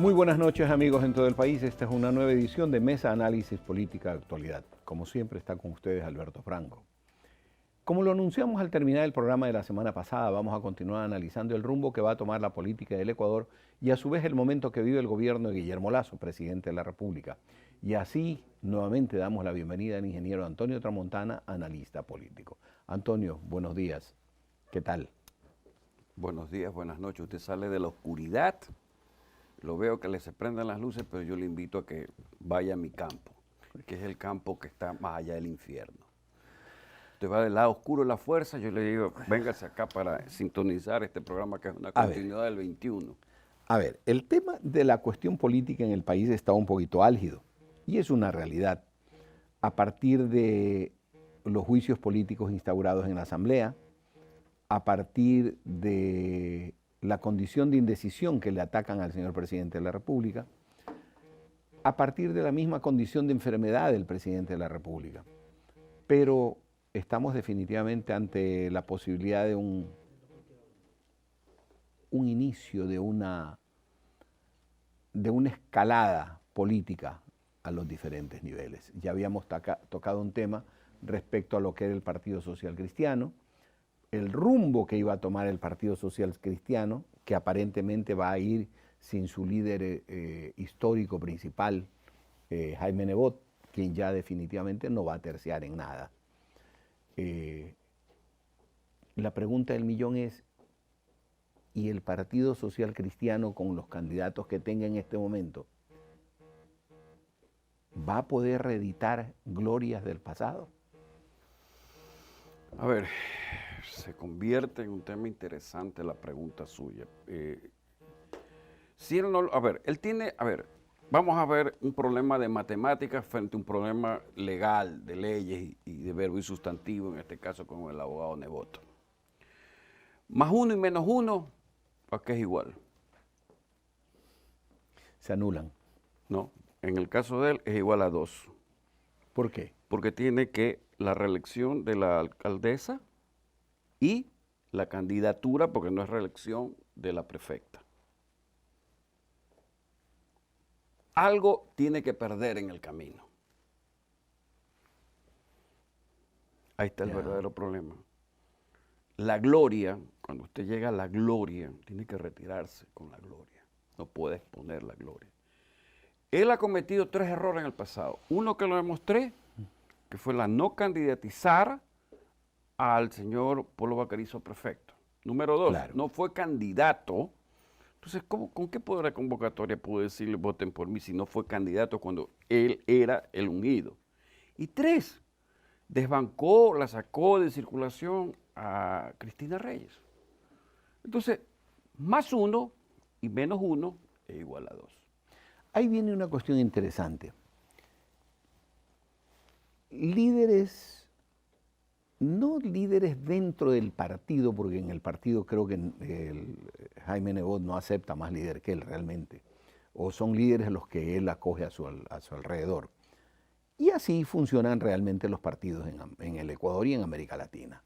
Muy buenas noches, amigos en todo el país. Esta es una nueva edición de Mesa Análisis Política de Actualidad. Como siempre está con ustedes Alberto Franco. Como lo anunciamos al terminar el programa de la semana pasada, vamos a continuar analizando el rumbo que va a tomar la política del Ecuador y a su vez el momento que vive el gobierno de Guillermo Lasso, presidente de la República. Y así nuevamente damos la bienvenida al ingeniero Antonio Tramontana, analista político. Antonio, buenos días. ¿Qué tal? Buenos días, buenas noches. Usted sale de la oscuridad, lo veo que le se prenden las luces, pero yo le invito a que vaya a mi campo, que es el campo que está más allá del infierno. Usted va del lado oscuro de la fuerza, yo le digo, véngase acá para sintonizar este programa que es una continuidad del 21. A ver, el tema de la cuestión política en el país está un poquito álgido y es una realidad. A partir de los juicios políticos instaurados en la Asamblea, a partir de la condición de indecisión que le atacan al señor presidente de la República, a partir de la misma condición de enfermedad del presidente de la República. Pero estamos definitivamente ante la posibilidad de un inicio de una escalada política a los diferentes niveles. Ya habíamos tocado un tema respecto a lo que era el Partido Social Cristiano, el rumbo que iba a tomar el Partido Social Cristiano, que aparentemente va a ir sin su líder histórico principal, Jaime Nebot, quien ya definitivamente no va a terciar en nada. La pregunta del millón es, ¿y el Partido Social Cristiano con los candidatos que tenga en este momento va a poder reeditar glorias del pasado? A ver, se convierte en un tema interesante la pregunta suya. Si él no, vamos a ver un problema de matemáticas frente a un problema legal, de leyes y de verbo y sustantivo, en este caso con el abogado Nebot. Más uno y menos uno, ¿a qué es igual? Se anulan. No, en el caso de él es igual a 2. ¿Por qué? Porque tiene que la reelección de la alcaldesa y la candidatura, porque no es reelección, de la prefecta. Algo tiene que perder en el camino. Ahí está el verdadero problema. La gloria, cuando usted llega a la gloria, tiene que retirarse con la gloria. No puede exponer la gloria. Él ha cometido 3 errores en el pasado. Uno que lo demostré, que fue la no candidatizar al señor Polo Vaquerizo prefecto. Número 2, claro, no fue candidato. Entonces, ¿con qué poder de convocatoria puedo decirle voten por mí si no fue candidato cuando él era el ungido? Y 3, desbancó, la sacó de circulación a Cristina Reyes. Entonces, más 1 y menos 1 es igual a 2. Ahí viene una cuestión interesante. Líderes, no líderes dentro del partido, porque en el partido creo que Jaime Nebot no acepta más líder que él realmente, o son líderes los que él acoge a su alrededor. Y así funcionan realmente los partidos en el Ecuador y en América Latina.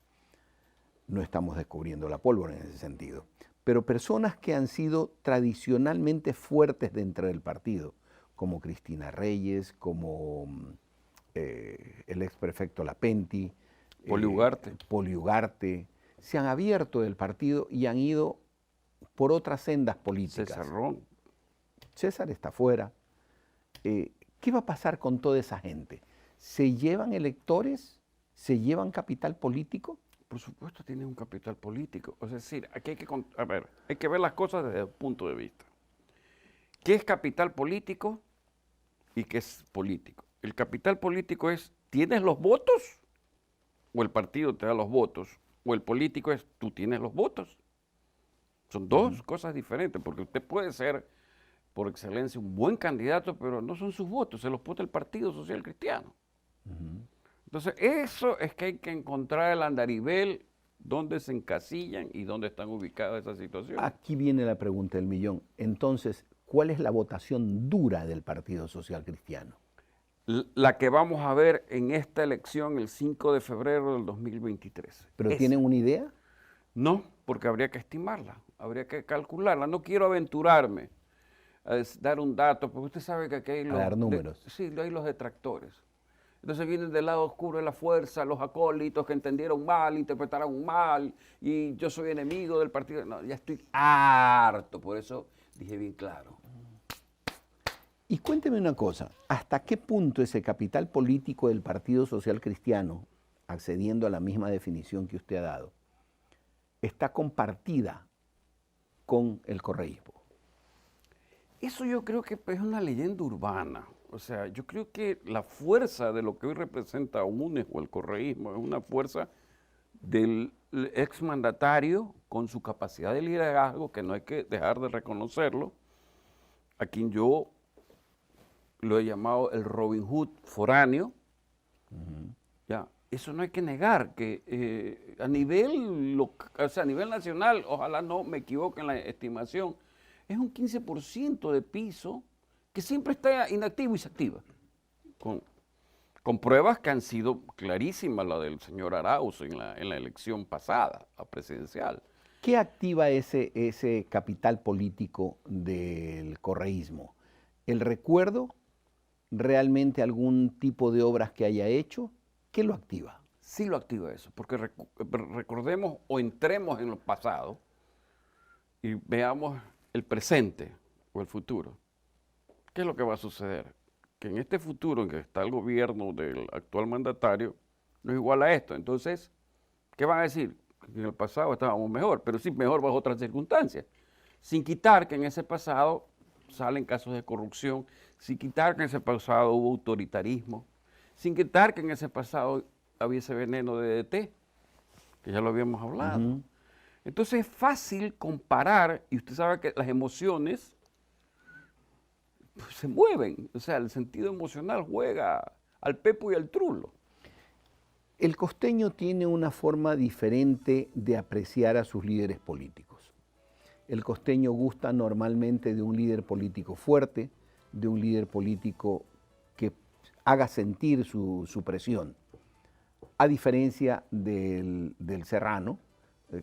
No estamos descubriendo la pólvora en ese sentido. Pero personas que han sido tradicionalmente fuertes dentro del partido, como Cristina Reyes, como el exprefecto Lapenti, Poli Ugarte, se han abierto del partido y han ido por otras sendas políticas. César Ron. César está fuera. ¿Qué va a pasar con toda esa gente? ¿Se llevan electores? ¿Se llevan capital político? Por supuesto tiene un capital político. Es decir, aquí hay que ver las cosas desde el punto de vista. ¿Qué es capital político y qué es político? El capital político es, ¿tienes los votos? O el partido te da los votos. O el político es, tú tienes los votos. Son dos cosas diferentes, porque usted puede ser, por excelencia, un buen candidato, pero no son sus votos, se los vota el Partido Social Cristiano. Entonces, eso es que hay que encontrar el andarivel donde se encasillan y dónde están ubicadas esas situaciones. Aquí viene la pregunta del millón. Entonces, ¿cuál es la votación dura del Partido Social Cristiano? La que vamos a ver en esta elección el 5 de febrero del 2023. ¿Pero tienen una idea? No, porque habría que estimarla, habría que calcularla. No quiero aventurarme dar un dato, porque usted sabe que aquí hay dar números. sí, hay los detractores. Entonces vienen del lado oscuro de la fuerza, los acólitos que entendieron mal, interpretaron mal, y yo soy enemigo del partido. No, ya estoy harto, por eso dije bien claro. Y cuénteme una cosa, ¿hasta qué punto ese capital político del Partido Social Cristiano, accediendo a la misma definición que usted ha dado, está compartida con el correísmo? Eso yo creo que es una leyenda urbana. O sea, yo creo que la fuerza de lo que hoy representa UNES o el correísmo es una fuerza del exmandatario con su capacidad de liderazgo, que no hay que dejar de reconocerlo, a quien yo lo he llamado el Robin Hood foráneo. Ya, eso no hay que negar, que a nivel nacional, ojalá no me equivoque en la estimación, es un 15% de piso que siempre está inactivo y se activa, con pruebas que han sido clarísimas, la del señor Arauz en la elección pasada, la presidencial. ¿Qué activa ese capital político del correísmo? ¿El recuerdo? ¿Realmente algún tipo de obras que haya hecho? ¿Qué lo activa? Sí lo activa eso, porque recordemos o entremos en el pasado y veamos el presente o el futuro. ¿Qué es lo que va a suceder? Que en este futuro en que está el gobierno del actual mandatario, no es igual a esto. Entonces, ¿qué van a decir? Que en el pasado estábamos mejor, pero sí mejor bajo otras circunstancias. Sin quitar que en ese pasado salen casos de corrupción, sin quitar que en ese pasado hubo autoritarismo, sin quitar que en ese pasado había ese veneno de DDT, que ya lo habíamos hablado. Entonces es fácil comparar, y usted sabe que las emociones pues, se mueven, o sea, el sentido emocional juega al pepo y al trulo. El costeño tiene una forma diferente de apreciar a sus líderes políticos. El costeño gusta normalmente de un líder político fuerte, de un líder político que haga sentir su presión, a diferencia del serrano,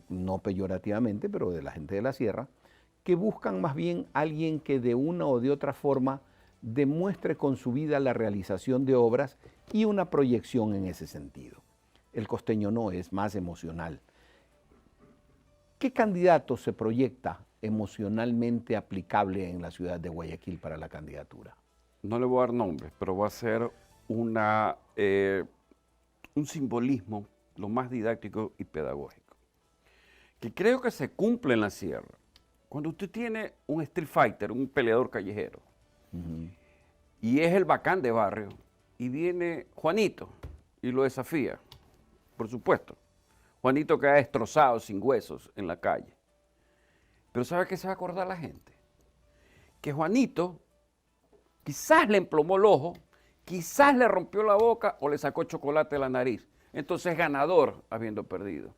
no peyorativamente, pero de la gente de la sierra, que buscan más bien alguien que de una o de otra forma demuestre con su vida la realización de obras y una proyección en ese sentido. El costeño no, es más emocional. ¿Qué candidato se proyecta emocionalmente aplicable en la ciudad de Guayaquil para la candidatura? No le voy a dar nombres, pero va a ser un simbolismo lo más didáctico y pedagógico, que creo que se cumple en la sierra. Cuando usted tiene un street fighter, un peleador callejero, y es el bacán de barrio, y viene Juanito y lo desafía, por supuesto. Juanito queda destrozado, sin huesos, en la calle. Pero ¿sabe qué se va a acordar la gente? Que Juanito quizás le emplomó el ojo, quizás le rompió la boca o le sacó chocolate de la nariz. Entonces es ganador habiendo perdido.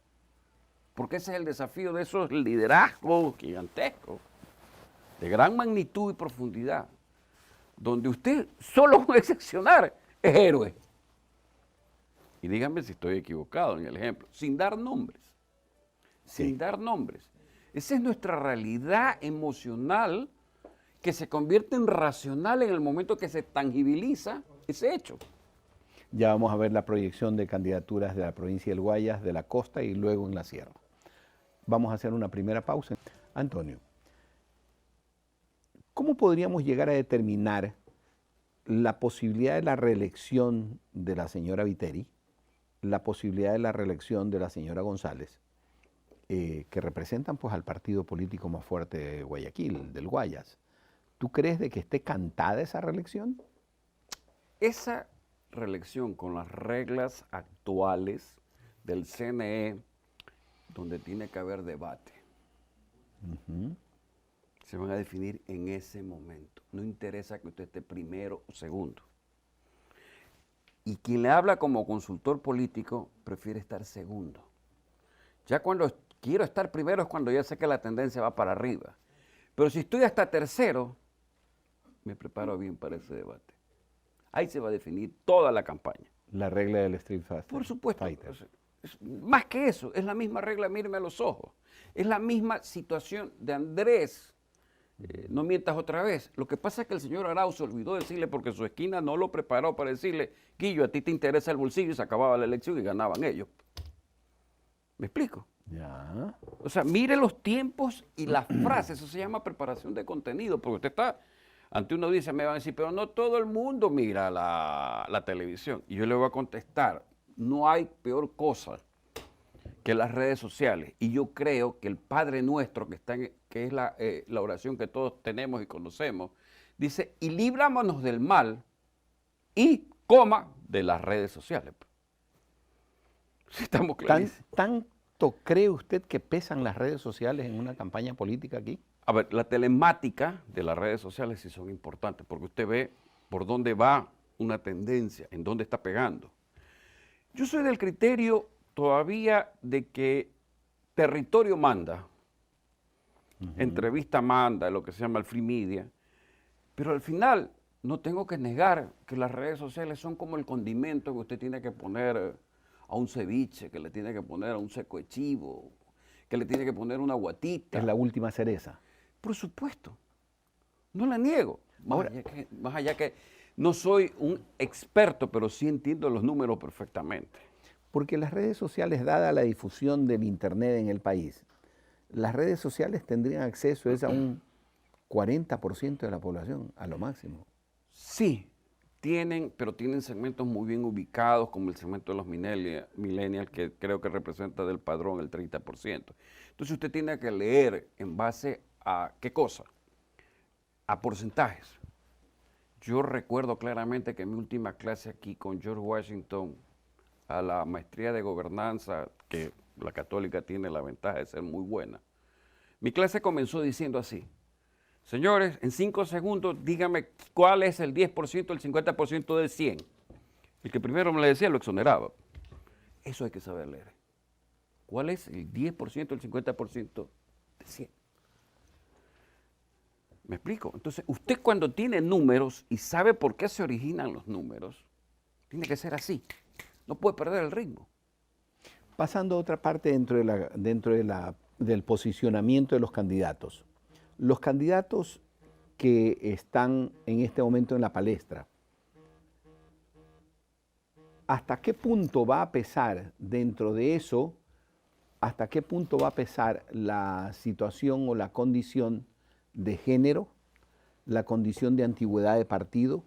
Porque ese es el desafío de esos liderazgos gigantescos, de gran magnitud y profundidad, donde usted, solo con excepcionar, es héroe. Y díganme si estoy equivocado en el ejemplo, sin dar nombres. Sin dar nombres. Esa es nuestra realidad emocional que se convierte en racional en el momento que se tangibiliza ese hecho. Ya vamos a ver la proyección de candidaturas de la provincia del Guayas, de la costa y luego en la sierra. Vamos a hacer una primera pausa. Antonio, ¿cómo podríamos llegar a determinar la posibilidad de la reelección de la señora Viteri, la posibilidad de la reelección de la señora González, que representan pues al partido político más fuerte de Guayaquil, del Guayas? ¿Tú crees de que esté cantada esa reelección? Esa reelección con las reglas actuales del CNE, donde tiene que haber debate, se van a definir en ese momento. No interesa que usted esté primero o segundo. Y quien le habla como consultor político prefiere estar segundo. Ya cuando quiero estar primero es cuando ya sé que la tendencia va para arriba. Pero si estoy hasta tercero, me preparo bien para ese debate. Ahí se va a definir toda la campaña. La regla del Street Fighter. Por supuesto. Más que eso, es la misma regla, míreme a los ojos. Es la misma situación de Andrés no mientas otra vez. Lo que pasa es que el señor Arau se olvidó decirle, porque su esquina no lo preparó para decirle, Guillo, a ti te interesa el bolsillo, y se acababa la elección y ganaban ellos. ¿Me explico? Ya. O sea, mire los tiempos y las frases, eso se llama preparación de contenido, porque usted está ante una audiencia, me van a decir, pero no todo el mundo mira la televisión. Y yo le voy a contestar, no hay peor cosa que las redes sociales. Y yo creo que el Padre Nuestro, que es la oración que todos tenemos y conocemos, dice, y líbramonos del mal y, de las redes sociales. Si estamos clarísimos. ¿Tanto cree usted que pesan las redes sociales en una campaña política aquí? A ver, la telemática de las redes sociales sí son importantes, porque usted ve por dónde va una tendencia, en dónde está pegando. Yo soy del criterio todavía de que territorio manda, entrevista manda, lo que se llama el free media, pero al final no tengo que negar que las redes sociales son como el condimento que usted tiene que poner a un ceviche, que le tiene que poner a un seco de chivo, que le tiene que poner una guatita. Es la última cereza. Por supuesto, no la niego. Más allá que no soy un experto, pero sí entiendo los números perfectamente. Porque las redes sociales, dada la difusión del Internet en el país, las redes sociales tendrían acceso a un 40% de la población, a lo máximo. Sí, pero tienen segmentos muy bien ubicados, como el segmento de los millennials, que creo que representa del padrón el 30%. Entonces usted tiene que leer en base a ¿qué cosa? A porcentajes. Yo recuerdo claramente que en mi última clase aquí con George Washington, a la maestría de gobernanza, que la católica tiene la ventaja de ser muy buena, mi clase comenzó diciendo así: señores, en 5 segundos dígame cuál es el 10%, el 50% del 100. El que primero me le decía lo exoneraba. Eso hay que saber leer. ¿Cuál es el 10%, el 50% de 100? ¿Me explico? Entonces, usted cuando tiene números y sabe por qué se originan los números, tiene que ser así. No puede perder el ritmo. Pasando a otra parte del posicionamiento de los candidatos. Los candidatos que están en este momento en la palestra, ¿hasta qué punto va a pesar dentro de eso? ¿Hasta qué punto va a pesar la situación o la condición de género, la condición de antigüedad de partido,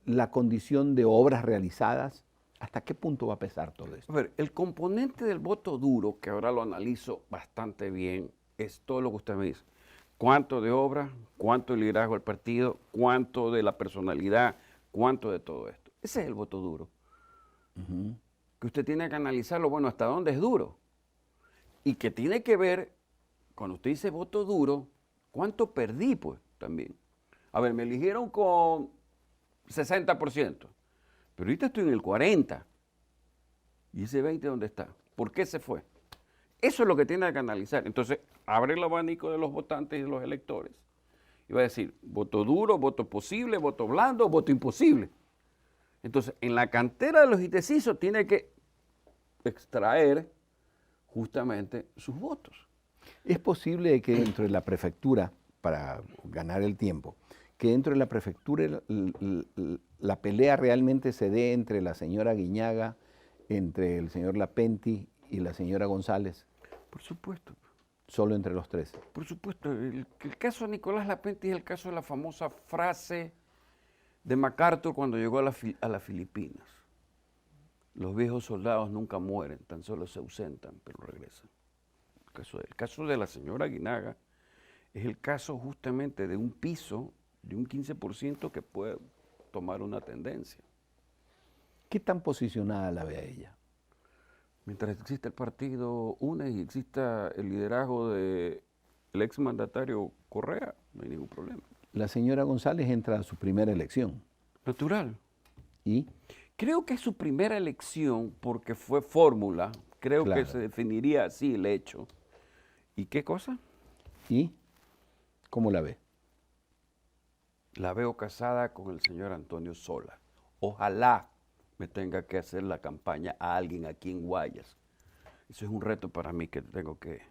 la condición de obras realizadas? ¿Hasta qué punto va a pesar todo esto? A ver, el componente del voto duro, que ahora lo analizo bastante bien, es todo lo que usted me dice. ¿Cuánto de obra? ¿Cuánto de liderazgo del partido? ¿Cuánto de la personalidad? ¿Cuánto de todo esto? Ese es el voto duro. Que usted tiene que analizarlo, bueno, hasta dónde es duro. Y que tiene que ver, cuando usted dice voto duro, ¿cuánto perdí, pues, también? A ver, me eligieron con 60%, pero ahorita estoy en el 40%. ¿Y ese 20% dónde está? ¿Por qué se fue? Eso es lo que tiene que analizar. Entonces, abre el abanico de los votantes y de los electores. Y va a decir, voto duro, voto posible, voto blando, voto imposible. Entonces, en la cantera de los indecisos tiene que extraer justamente sus votos. ¿Es posible que dentro de la prefectura, para ganar el tiempo, que dentro de la prefectura la pelea realmente se dé entre la señora Guiñaga, entre el señor Lapenti y la señora González? Por supuesto. Solo entre los tres. Por supuesto. El caso de Nicolás Lapenti es el caso de la famosa frase de MacArthur cuando llegó a las Filipinas. Los viejos soldados nunca mueren, tan solo se ausentan, pero regresan. El caso de la señora Guinaga es el caso justamente de un piso de un 15% que puede tomar una tendencia. ¿Qué tan posicionada la ve a ella? Mientras exista el partido UNE y exista el liderazgo del exmandatario Correa, no hay ningún problema. La señora González entra a su primera elección. Natural. ¿Y? Creo que es su primera elección porque fue fórmula. Creo que se definiría así el hecho. ¿Y qué cosa? ¿Y cómo la ve? La veo casada con el señor Antonio Sola. Ojalá me tenga que hacer la campaña a alguien aquí en Guayas. Eso es un reto para mí que tengo que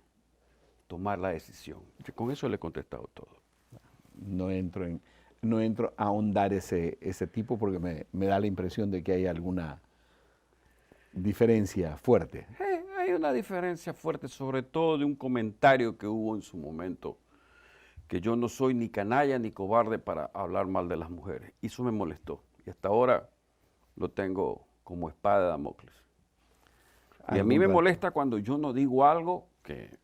tomar la decisión. Con eso le he contestado todo. No entro a ahondar ese tipo porque me da la impresión de que hay alguna diferencia fuerte. Hay una diferencia fuerte, sobre todo de un comentario que hubo en su momento, que yo no soy ni canalla ni cobarde para hablar mal de las mujeres. Y eso me molestó. Y hasta ahora lo tengo como espada de Damocles. Y a mí me molesta cuando yo no digo algo que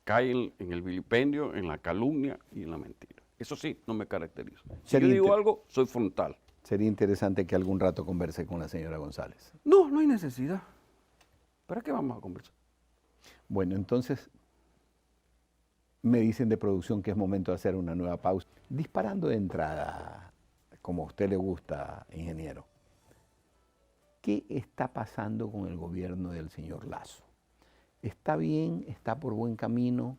cae en el vilipendio, en la calumnia y en la mentira. Eso sí, no me caracteriza. Si yo digo algo, soy frontal. Sería interesante que algún rato converse con la señora González. No, no hay necesidad. ¿Para qué vamos a conversar? Bueno, entonces me dicen de producción que es momento de hacer una nueva pausa. Disparando de entrada, como a usted le gusta, ingeniero, ¿qué está pasando con el gobierno del señor Lasso? ¿Está bien? ¿Está por buen camino?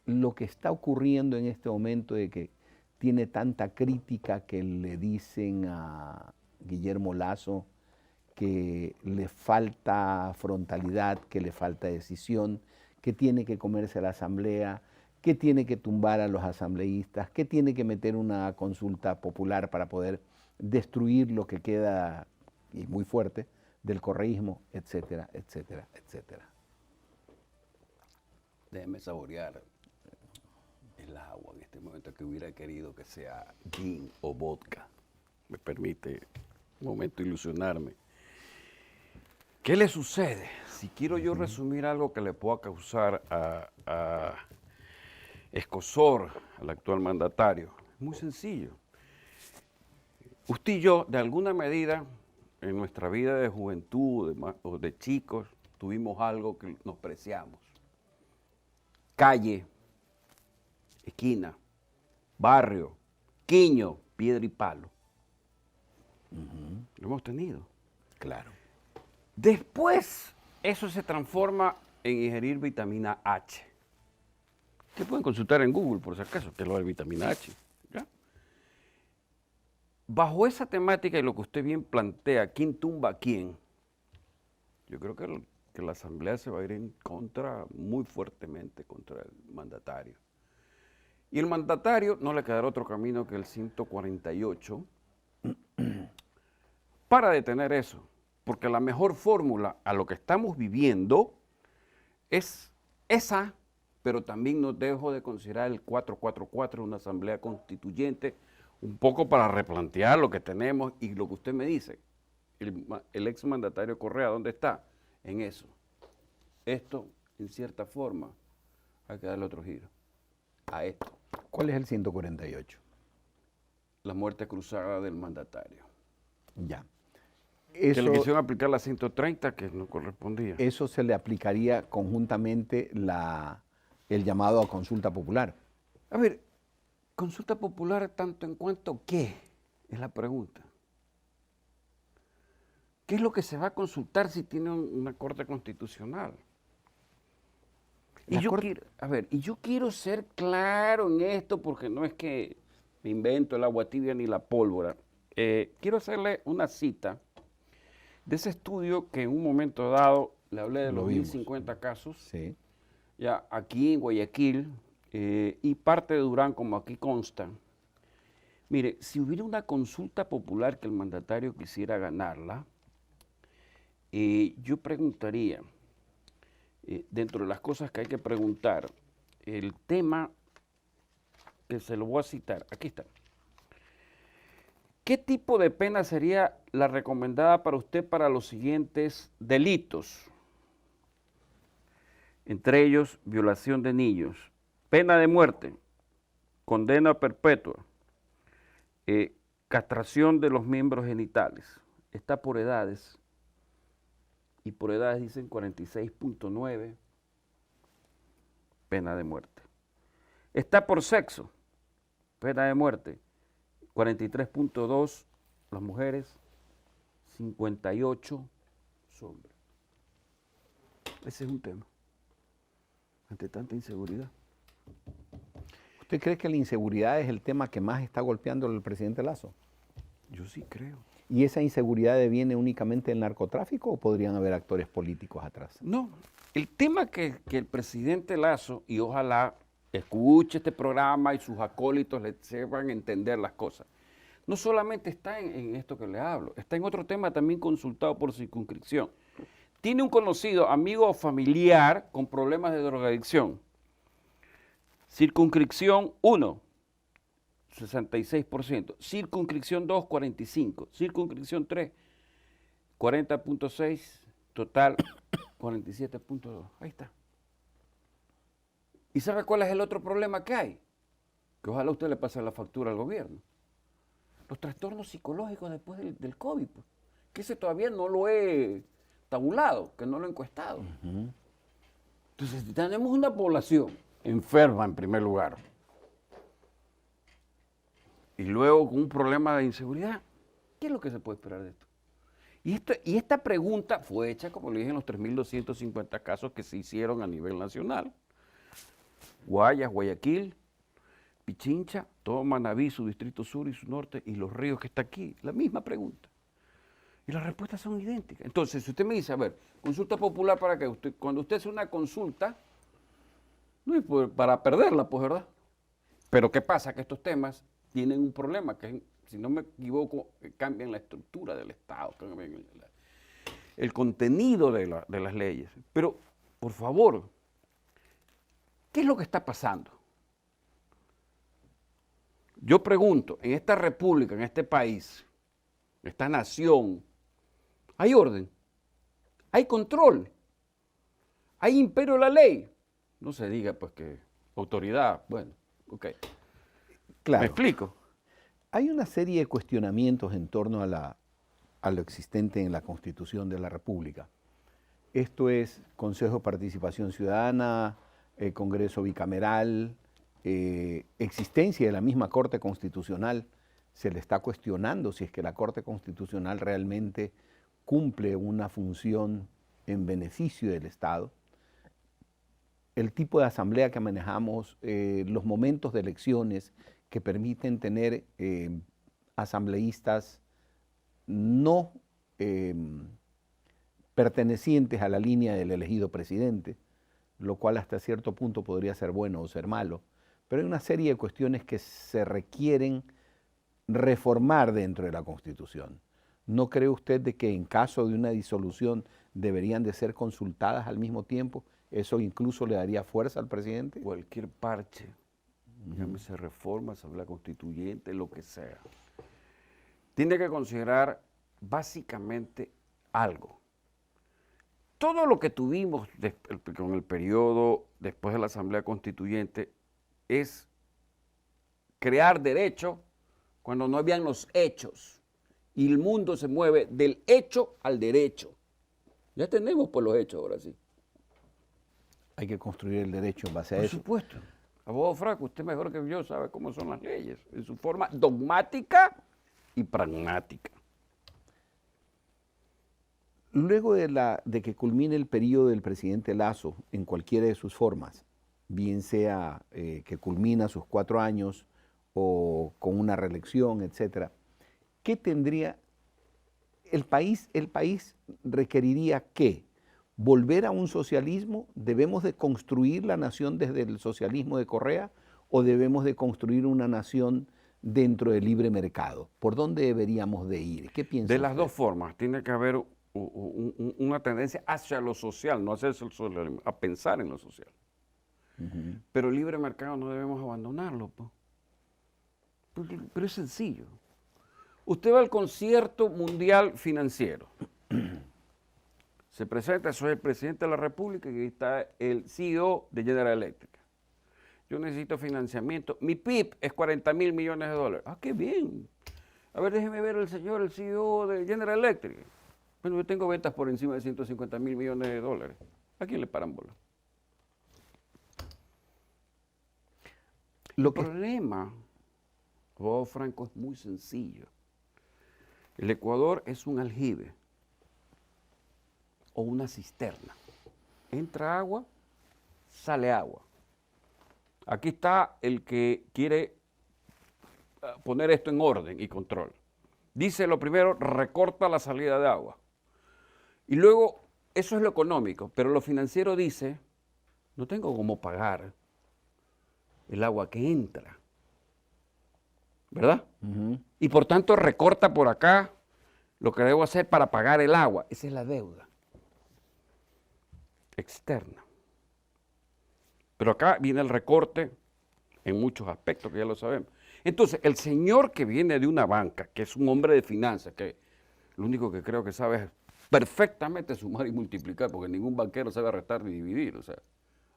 Lo que está ocurriendo en este momento de que tiene tanta crítica que le dicen a Guillermo Lasso que le falta frontalidad, que le falta decisión, que tiene que comerse a la asamblea, que tiene que tumbar a los asambleístas, que tiene que meter una consulta popular para poder destruir lo que queda, y muy fuerte, del correísmo, etcétera, etcétera, etcétera. Déjeme saborear el agua en este momento, que hubiera querido que sea gin o vodka. Me permite un momento ilusionarme. ¿Qué le sucede? Si quiero yo resumir algo que le pueda causar a escozor al actual mandatario, es muy sencillo. Usted y yo, de alguna medida, en nuestra vida de juventud o de chicos, tuvimos algo que nos preciamos. Calle, esquina, barrio, quiño, piedra y palo. Lo hemos tenido. Claro. Después, eso se transforma en ingerir vitamina H. Que pueden consultar en Google, por si acaso, que es lo de vitamina H. ¿Ya? Bajo esa temática y lo que usted bien plantea, ¿quién tumba a quién? Yo creo que la Asamblea se va a ir en contra, muy fuertemente contra el mandatario. Y el mandatario no le quedará otro camino que el 148 para detener eso. Porque la mejor fórmula a lo que estamos viviendo es esa, pero también no dejo de considerar el 444, una asamblea constituyente, un poco para replantear lo que tenemos y lo que usted me dice. El exmandatario Correa, ¿dónde está? En eso. Esto, en cierta forma, hay que darle otro giro a esto. ¿Cuál es el 148? La muerte cruzada del mandatario. Ya. Que le quisieron aplicar la 130, que no correspondía. Eso se le aplicaría conjuntamente el llamado a consulta popular. A ver, consulta popular tanto en cuanto ¿qué? Es la pregunta. ¿Qué es lo que se va a consultar si tiene una corte constitucional? Y yo quiero ser claro en esto porque no es que me invento el agua tibia ni la pólvora. Quiero hacerle una cita de ese estudio que en un momento dado le hablé de los 1050 casos, sí, ya aquí en Guayaquil y parte de Durán, como aquí consta. Mire, si hubiera una consulta popular que el mandatario quisiera ganarla, yo preguntaría, dentro de las cosas que hay que preguntar, el tema que se lo voy a citar, aquí está. ¿Qué tipo de pena sería la recomendada para usted para los siguientes delitos? Entre ellos, violación de niños, pena de muerte, condena perpetua, castración de los miembros genitales. Está por edades, y por edades dicen 46.9, pena de muerte. Está por sexo, pena de muerte, 43.2 las mujeres, 58 los hombres. Ese es un tema, ante tanta inseguridad. ¿Usted cree que la inseguridad es el tema que más está golpeando al presidente Lasso? Yo sí creo. ¿Y esa inseguridad deviene únicamente del narcotráfico o podrían haber actores políticos atrás? No, el tema que el presidente Lasso, y ojalá escuche este programa y sus acólitos le sepan entender las cosas, no solamente está en esto que le hablo, está en otro tema también consultado por circunscripción. Tiene un conocido, amigo o familiar con problemas de drogadicción. Circunscripción 1, 66%. Circunscripción 2, 45%. Circunscripción 3, 40.6%. Total, 47.2%. Ahí está. ¿Y sabe cuál es el otro problema que hay? Que ojalá usted le pase la factura al gobierno. Los trastornos psicológicos después del COVID, pues, que ese todavía no lo he tabulado, que no lo he encuestado. Entonces, tenemos una población enferma en primer lugar, y luego con un problema de inseguridad. ¿Qué es lo que se puede esperar de esto? Y esta pregunta fue hecha, como le dije, en los 3.250 casos que se hicieron a nivel nacional. Guayas, Guayaquil, Pichincha, todo Manabí, su distrito sur y su norte, y Los Ríos que está aquí. La misma pregunta. Y las respuestas son idénticas. Entonces, si usted me dice, a ver, consulta popular para que usted, cuando usted hace una consulta, no es para perderla, pues, ¿verdad? Pero ¿qué pasa? Que estos temas tienen un problema, que si no me equivoco, cambian la estructura del Estado, cambian el contenido de las leyes. Pero, por favor, ¿qué es lo que está pasando? Yo pregunto, en esta república, en este país, en esta nación, ¿hay orden? ¿Hay control? ¿Hay imperio de la ley? No se diga, pues, que autoridad, bueno, ok. Claro. ¿Me explico? Hay una serie de cuestionamientos en torno a lo existente en la Constitución de la República. Esto es Consejo de Participación Ciudadana, Congreso Bicameral, existencia de la misma Corte Constitucional. Se le está cuestionando si es que la Corte Constitucional realmente cumple una función en beneficio del Estado. El tipo de asamblea que manejamos, los momentos de elecciones que permiten tener asambleístas no pertenecientes a la línea del elegido presidente, lo cual hasta cierto punto podría ser bueno o ser malo, pero hay una serie de cuestiones que se requieren reformar dentro de la Constitución. ¿No cree usted de que en caso de una disolución deberían de ser consultadas al mismo tiempo? ¿Eso incluso le daría fuerza al presidente? Cualquier parche, llámese reforma, asamblea constituyente, lo que sea, tiene que considerar básicamente algo. Todo lo que tuvimos con el periodo después de la asamblea constituyente es crear derecho cuando no habían los hechos. Y el mundo se mueve del hecho al derecho. Ya tenemos pues los hechos ahora sí. Hay que construir el derecho en base a Por eso. supuesto. Abogado Franco, usted mejor que yo sabe cómo son las leyes, en su forma dogmática y pragmática. Luego de que culmine el periodo del presidente Lasso en cualquiera de sus formas, bien sea que culmina sus 4 años o con una reelección, etcétera, ¿qué tendría el país? El país requeriría ¿qué? ¿Volver a un socialismo? ¿Debemos de construir la nación desde el socialismo de Correa o debemos de construir una nación dentro del libre mercado? ¿Por dónde deberíamos de ir? ¿Qué piensa De las usted? dos formas, tiene que haber una tendencia hacia lo social, no hacia el socialismo, a pensar en lo social. Pero el libre mercado no debemos abandonarlo, po. Pero es sencillo. Usted va al concierto mundial financiero. Se presenta, soy el presidente de la República y ahí está el CEO de General Electric. Yo necesito financiamiento. Mi PIB es 40.000 millones de dólares. Ah, qué bien. A ver, déjeme ver el CEO de General Electric. Bueno, yo tengo ventas por encima de 150.000 millones de dólares. ¿A quién le paran bola? El problema, abogado Franco, es muy sencillo. El Ecuador es un aljibe o una cisterna. Entra agua, sale agua. Aquí está el que quiere poner esto en orden y control. Dice lo primero, recorta la salida de agua. Y luego, eso es lo económico, pero lo financiero dice, no tengo cómo pagar el agua que entra, ¿verdad? Y por tanto recorta por acá lo que debo hacer para pagar el agua. Esa es la deuda externa. Pero acá viene el recorte en muchos aspectos, que ya lo sabemos. Entonces, el señor que viene de una banca, que es un hombre de finanzas, que lo único que creo que sabe es perfectamente sumar y multiplicar, porque ningún banquero sabe restar ni dividir, o sea,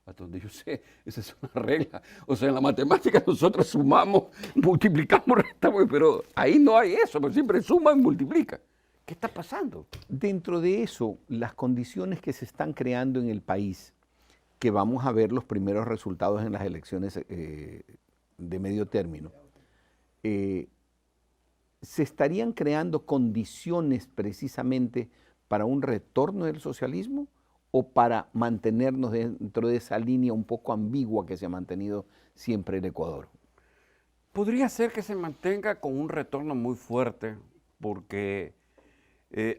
hasta donde yo sé, esa es una regla. O sea, en la matemática nosotros sumamos, multiplicamos, restamos, pero ahí no hay eso, pero siempre suma y multiplica. ¿Qué está pasando? Dentro de eso, las condiciones que se están creando en el país, que vamos a ver los primeros resultados en las elecciones de medio término, se estarían creando condiciones precisamente para un retorno del socialismo o para mantenernos dentro de esa línea un poco ambigua que se ha mantenido siempre el Ecuador. Podría ser que se mantenga con un retorno muy fuerte, porque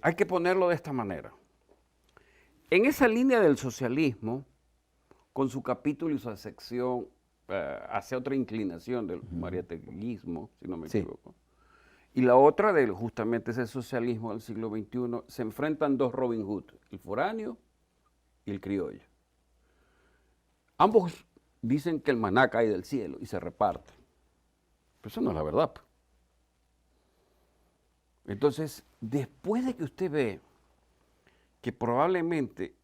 hay que ponerlo de esta manera. En esa línea del socialismo, con su capítulo y su sección hacia otra inclinación del mariateguismo, si no me equivoco, y la otra de justamente ese socialismo del siglo XXI, se enfrentan dos Robin Hood, el foráneo y el criollo. Ambos dicen que el maná cae del cielo y se reparte. Pero eso no es la verdad. Entonces, después de que usted ve que probablemente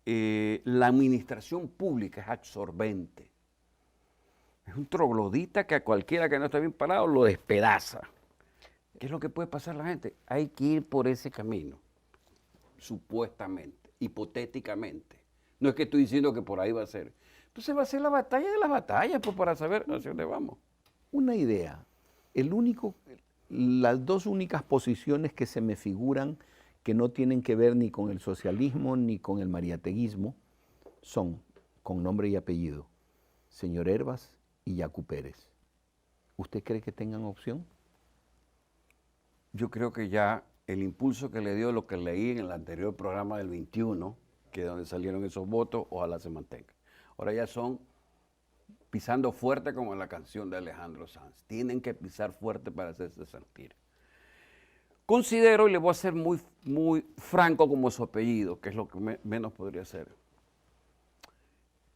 la administración pública es absorbente, es un troglodita que a cualquiera que no esté bien parado lo despedaza. ¿Qué es lo que puede pasar a la gente? Hay que ir por ese camino, supuestamente, hipotéticamente. No es que estoy diciendo que por ahí va a ser. Entonces va a ser la batalla de las batallas, pues, para saber hacia dónde vamos. Una idea. Las dos únicas posiciones que se me figuran que no tienen que ver ni con el socialismo ni con el mariateguismo son, con nombre y apellido, señor Hervas y Yacu Pérez. ¿Usted cree que tengan opción? Yo creo que ya el impulso que le dio lo que leí en el anterior programa del 21, que es donde salieron esos votos, ojalá se mantenga. Ahora ya son pisando fuerte como en la canción de Alejandro Sanz. Tienen que pisar fuerte para hacerse sentir. Considero, y le voy a ser muy, muy franco como su apellido, que es lo que menos podría ser.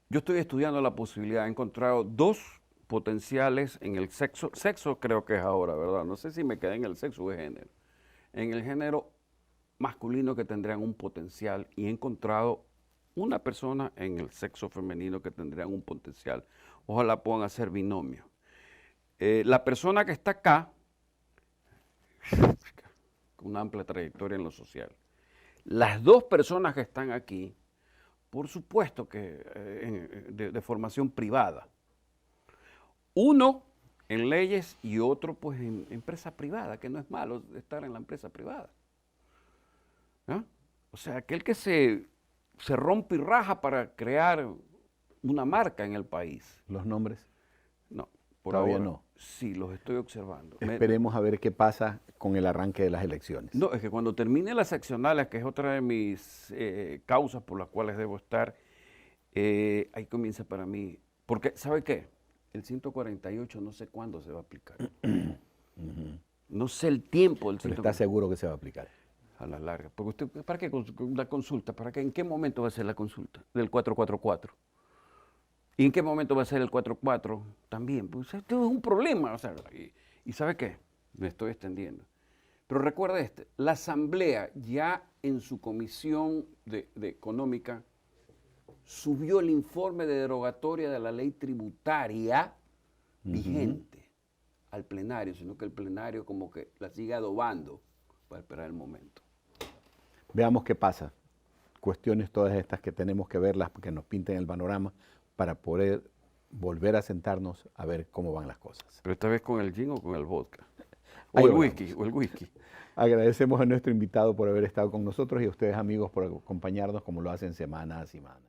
Yo estoy estudiando la posibilidad, he encontrado dos potenciales en el sexo creo que es ahora, ¿verdad? No sé si me quedé en el sexo o el género. En el género masculino que tendrían un potencial, y he encontrado una persona en el sexo femenino que tendrían un potencial. Ojalá puedan hacer binomio. La persona que está acá, con una amplia trayectoria en lo social. Las dos personas que están aquí, por supuesto que de formación privada. Uno en leyes y otro pues en empresa privada, que no es malo estar en la empresa privada. ¿Ah? O sea, aquel que se rompe y raja para crear una marca en el país. ¿Los nombres? No, por Todavía ahora no. Sí, los estoy observando. Esperemos a ver qué pasa con el arranque de las elecciones. No, es que cuando termine las seccionales, que es otra de mis causas por las cuales debo estar, ahí comienza para mí. Porque, ¿sabe qué? El 148 no sé cuándo se va a aplicar. No sé el tiempo del 148. Pero está seguro que se va a aplicar. A la larga. Porque usted, ¿para qué la consulta? ¿Para qué? ¿En qué momento va a ser la consulta del 444? ¿Y en qué momento va a ser el 4-4? También, pues esto es un problema. O sea, y ¿sabe qué? Me estoy extendiendo. Pero recuerda la Asamblea ya en su comisión de económica subió el informe de derogatoria de la ley tributaria vigente al plenario, sino que el plenario como que la sigue adobando para esperar el momento. Veamos qué pasa. Cuestiones todas estas que tenemos que verlas, que nos pinten el panorama, para poder volver a sentarnos a ver cómo van las cosas. Pero esta vez con el gin o con el vodka. Ahí O el volvamos. whisky, o el whisky. Agradecemos a nuestro invitado por haber estado con nosotros y a ustedes, amigos, por acompañarnos como lo hacen semana a semana.